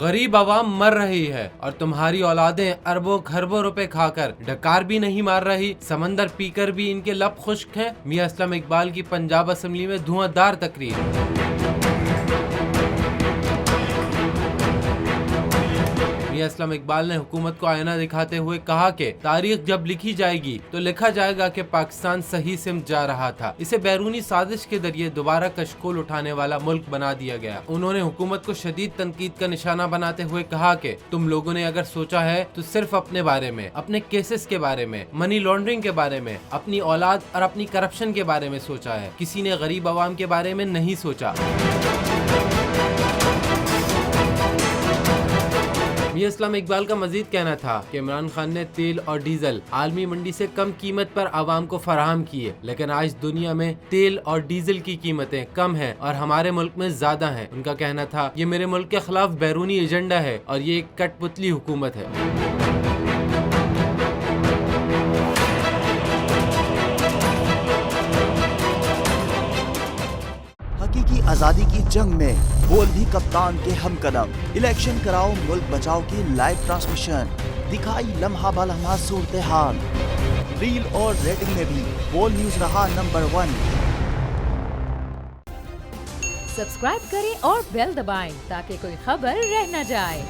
गरीब आवाम मर रही है और तुम्हारी औलादें अरबों खरबों रुपए खाकर डकार भी नहीं मार रही, समंदर पीकर भी इनके लब खुश्क हैं। मियां असलम इकबाल की पंजाब असेंबली में धुआंधार तकरीर। मियां असलम इकबाल ने हुकूमत को आईना दिखाते हुए कहा कि तारीख जब लिखी जाएगी तो लिखा जाएगा कि पाकिस्तान सही सिमत जा रहा था, इसे बैरूनी साजिश के जरिए दोबारा कशकोल उठाने वाला मुल्क बना दिया गया। उन्होंने हुकूमत को शदीद तनकीद का निशाना बनाते हुए कहा कि तुम लोगों ने अगर सोचा है तो सिर्फ अपने बारे में, अपने केसेस के बारे में, मनी लॉन्ड्रिंग के बारे में, अपनी औलाद और अपनी करप्शन के बारे में सोचा है, किसी ने गरीब आवाम के बारे में नहीं सोचा। मियां असलम इकबाल का मजीद कहना था कि इमरान खान ने तेल और डीजल आलमी मंडी से कम कीमत पर आवाम को फराहम किए, लेकिन आज दुनिया में तेल और डीजल की कीमतें कम हैं और हमारे मुल्क में ज्यादा हैं। उनका कहना था ये मेरे मुल्क के खिलाफ बैरूनी एजेंडा है और ये एक कठपुतली हुकूमत है। हकीकी आजादी की जंग में बोल भी कप्तान के हम कदम। इलेक्शन कराओ मुल्क बचाओ की लाइव ट्रांसमिशन दिखाई लम्हा बलम्हा सूरत हाल। रील और रेटिंग में भी बोल न्यूज रहा नंबर 1। सब्सक्राइब करें और बेल दबाएं ताकि कोई खबर रह न जाए।